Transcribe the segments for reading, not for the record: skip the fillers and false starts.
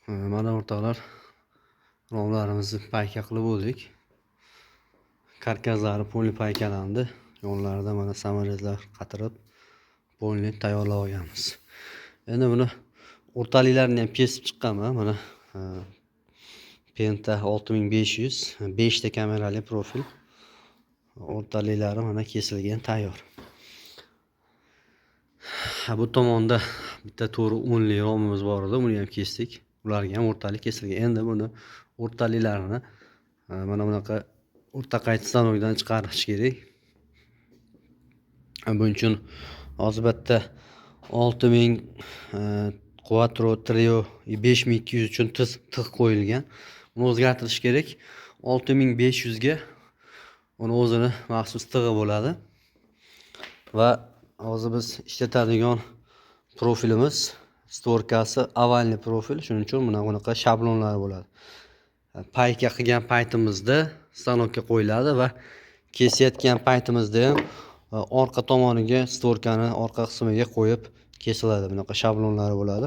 Mana o'rtoqlar, romlarimizni payka qilib bo'ldik. Karkazlari poli paykalandi. Yo'llarida mana samolyotlar qatirib, polni tayyorlab olganmiz. Endi buni o'rtaliklarini ham kesib chiqqanman. Mana Penta 6500 5 ta kamerali profil. O'rtaliklari mana kesilgan, tayyor. Bu tomonda bitta to'ri 10 li romimiz bor edi, uni ham kesdik. Ularga ham o'rtalik kesilgan. Endi buni o'rtaliklarini mana bunaqa o'rta qayta stanokdan chiqarish kerak. Buning uchun hozir bitta 6000 Quattro Trio 5200 uchun tig' qo'yilgan. Uni o'zgartirish kerak. 6500 ga uni o'zini maxsus tig'i bo'ladi. Va hozir biz ishlatadigan profilimiz stvorkasi ovalniy profil, shuning uchun bunaqa shablonlar bo'ladi. Payka qilgan paytimizda stanokka qo'yiladi va kesayotgan paytimizda ham orqa tomoniga stvorkani orqa qismiga qo'yib kesiladi. Bunaqa shablonlari bo'ladi.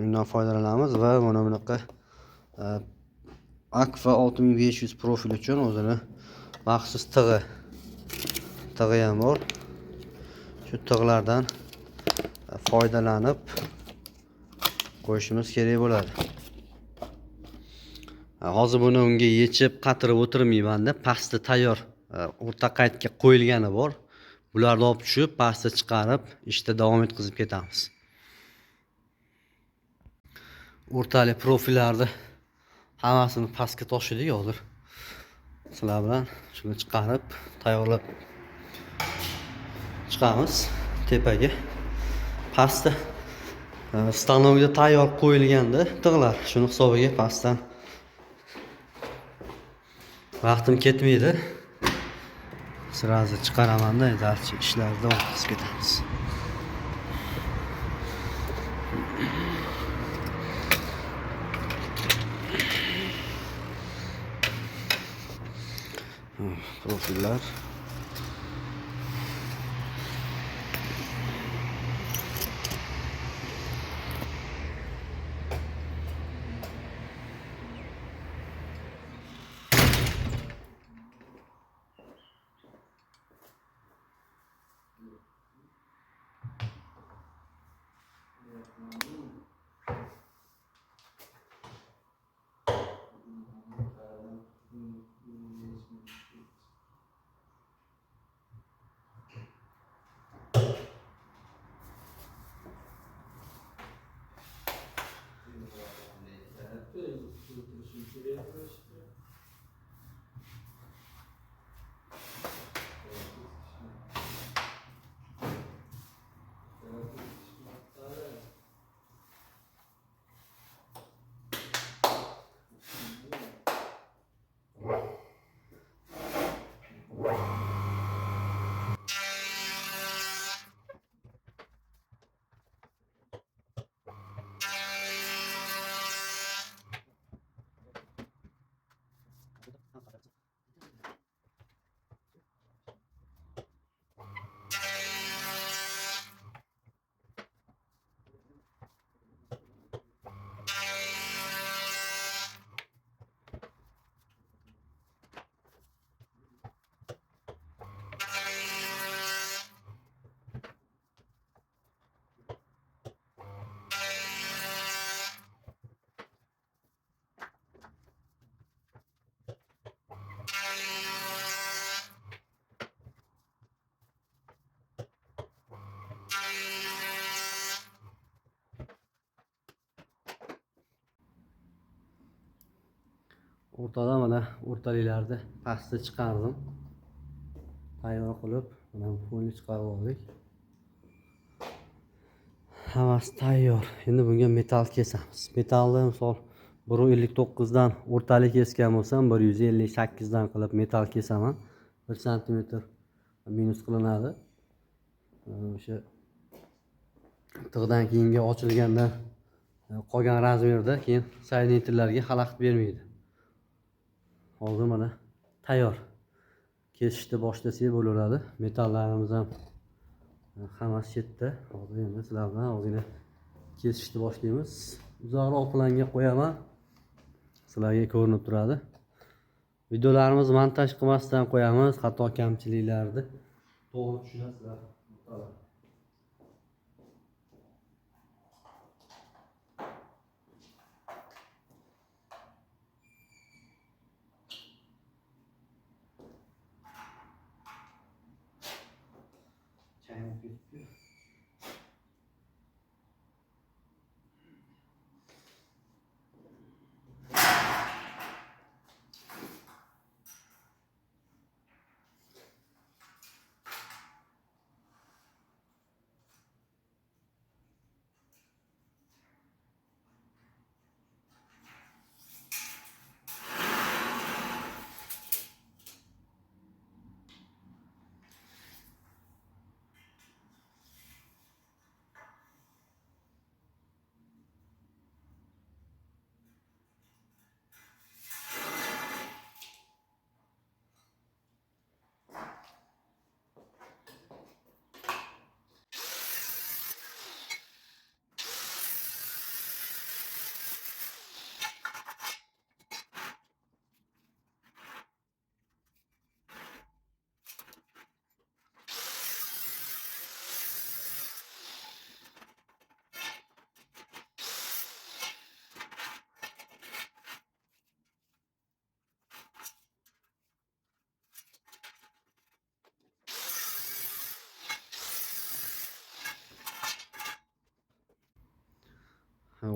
Bundan foydalanamiz va mana bunaqa Akfa 6500 profil uchun o'zini maxsus tig'i ham bor. Shu tig'lardan foydalanib qo'yishimiz kerak bo'ladi. Hozir buni unga yechib qatirib o'tirmayman-da, pastda tayyor o'rta qaytga qo'yilgani bor. Bularni olib tushib, pastda chiqarib, ishda davom etkazib ketamiz. O'rtalik profillarni hammasini pastga tashidik hozir. Sizlar bilan shuni chiqarib, tayyorlab chiqamiz tepaga. Pastda stanokda tayyor qo'yilganda tig'lar, shuni hisobiga pastdan vaqtim ketmaydi. Sirazi chiqaraman-da, darchi ishlarni davom etib ketamiz. Profiller. O'rtada mana o'rtaliklarni pastga chiqardim. Tayyor qilib, mana polni chiqarib oldik. Hammasi tayyor. Endi bunga metal kesamiz. Metalni misol 1.59 dan o'rtalik kesgan bo'lsam, 158 dan qilib metal kesaman. 1 sm minus qilinadi. O'sha tig'dan keyinga ochilgandan qolgan razmerda keyin saynitillarga xalaqit bermaydi. Hozir mana tayyor. Kesishni boshlasak bo'laveradi. Metallarimiz ham hammasi chetda. Hozir endi sizlar bilan ozgina kesishni boshlaymiz. uzoqroq planga qo'yaman. Sizlarga ko'rinib turadi. Videolarimizni montaj qilmasdan qo'yamiz, xato kamchiliklarni to'g'ri tushunasizlar.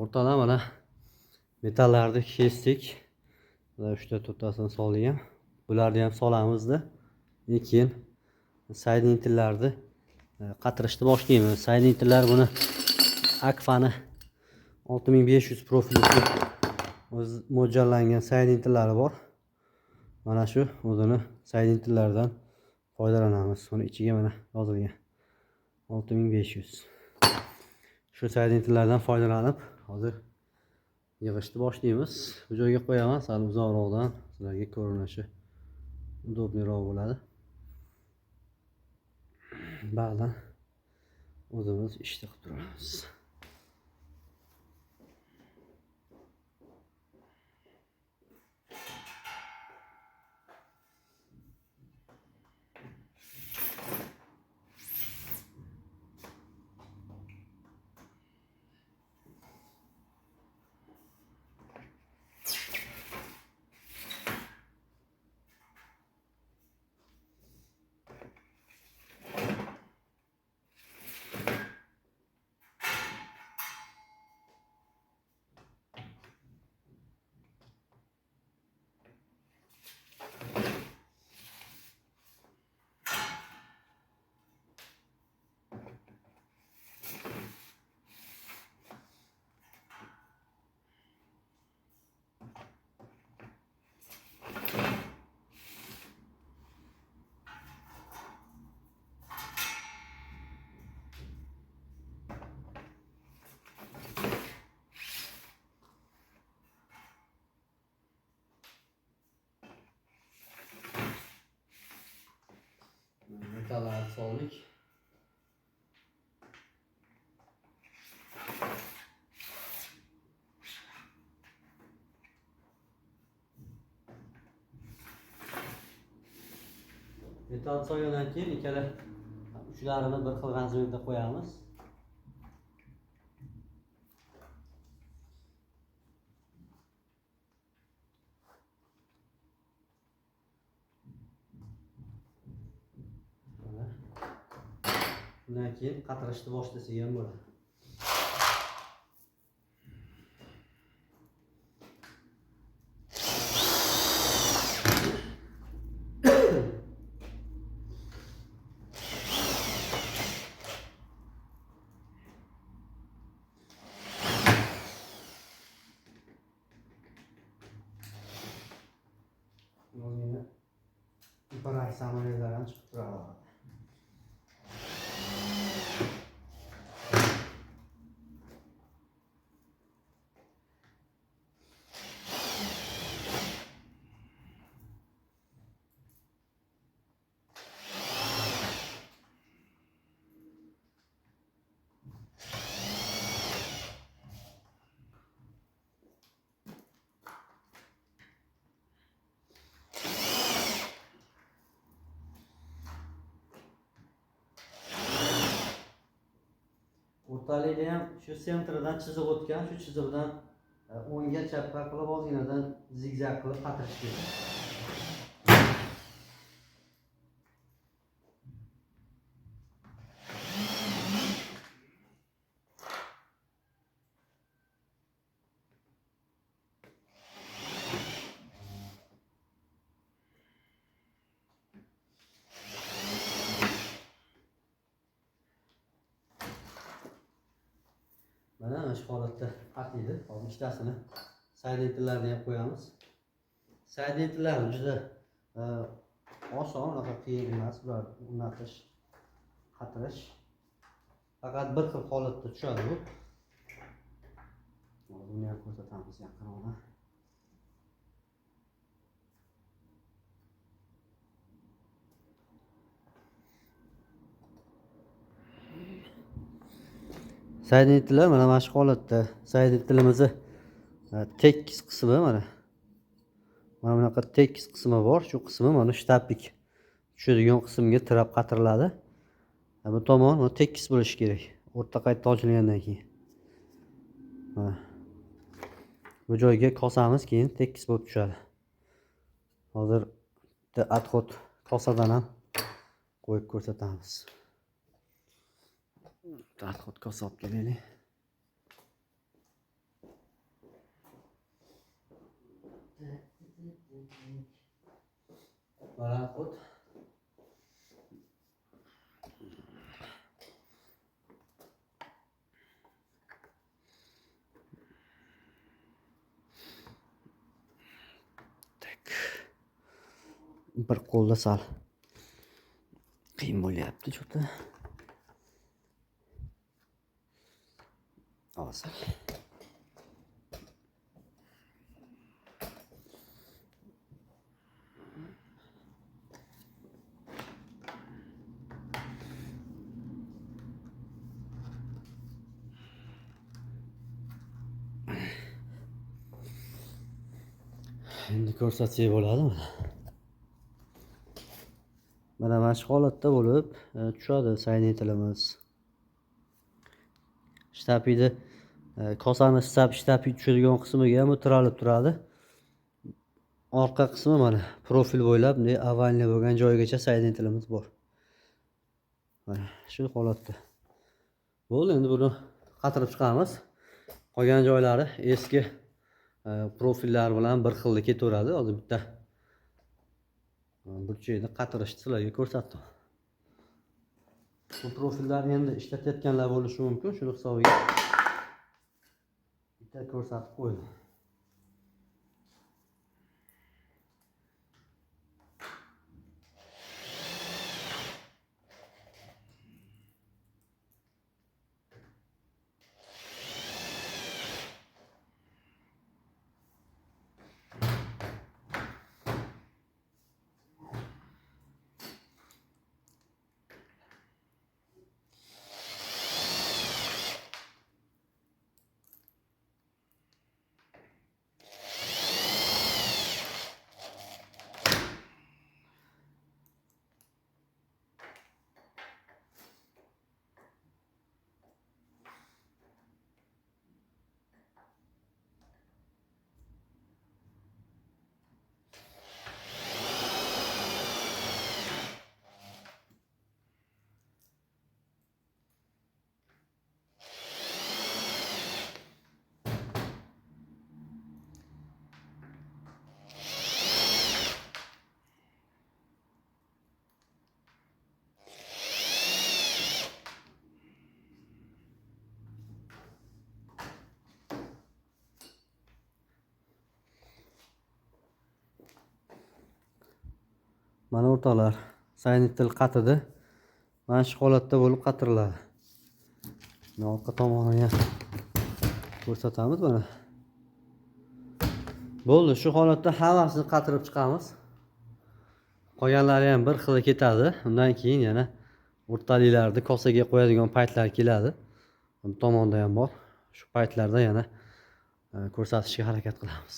O'rtadan mana metallarni kesdik. Mana 3-4tasini solgan. Bularni ham solamizda. Keyin saydintillarni qatirishni boshlaymiz. Saydintillar buni Akfa'ni 6500 profilli o'z mo'ljallangan saydintillari bor. Mana shu o'zini saydintillardan foydalanamiz. Buni ichiga mana yozilgan 6500. Shu saydintillardan foydalanib hozir yig'ishni boshlaymiz. Bu joyga qo'yaman, sal uzoqroqdan sizlarga ko'rinishi udobniroq bo'ladi. Ba'zan o'zimiz ishni qilib turamiz. Metallarni soldik. Metal solgandan keyin ikkala uchlarini bir xil razmerda qo'yamiz. Bundan keyin qatirishni boshlasak ham bo'ladi. Bir samolyotlardan chiqib turadi. o'rtalikda ham shu sentridan chiziq o'tgan, shu chiziqdan o'ngga chapga qilib ozginadan zigzag qilib qatirish kerak. Mana shu holatda qatiydi. Hozir ikkitasini saydentirlarni ham qo'yamiz. Saydentirlar juda oson, unaqa qiyin emas bularni o'rnatish, qatirish. Faqat bir xil holatda tushadi bu. Hozir buni ham ko'rsatamiz yaqinroq. Saydentirlar mana shu holatda. Saydentirlarimizni tekis qismi mana bunaqa tekis qismi bor. Shu qismi mana shtapik tushadigan qismga tirab qatiriladi. Bu tomon tekis bo'lishi kerak. O'rta qayta ochilgandan keyin. Mana bu joyga kosamiz keyin tekis bo'lib tushadi. Hozir bitta отход kosadan ham qo'yib ko'rsatamiz. Отход kosa olib kelaylik. Mana отход. Bir qo'lda sal qiyin bo'lyapti juda. Olsak. Endi ko'rsatsak bo'ladimi? Mana shu holatda bo'lib tushadi saydentirlarimiz. Shtapikni kosani shtapik tushadigan qismiga ham o'tiralib turadi. Orqa qismi mana profil bo'ylab bunday ovalniy bo'lgan joyigacha saydentirlarimiz bor. Mana shu holatda. Bo'ldi, endi buni qatirib chiqamiz. Qolgan joylari eski profillar bilan bir xilda ketaveradi. Hozir bitta burchakni qatirishni sizlarga ko'rsatdim. Bu profillarni endi ishlatayotganlar bo'lishi mumkin. Shuni hisobiga bitta ko'rsatib qo'ydim. Mana o'rtoqlar, saydentir qatidi mana shu holatda bo'lib qatiriladi. Orqa tomonini ham ko'rsatamiz mana. Bo'ldi, shu holatda hammasini qatirib chiqamiz. Qolganlari ham bir xil ketadi. Undan keyin yana o'rtaliklarni kosaga qo'yadigan paytlar keladi. Bu tomonda ham bor. Shu paytlarda yana ko'rsatishga harakat qilamiz.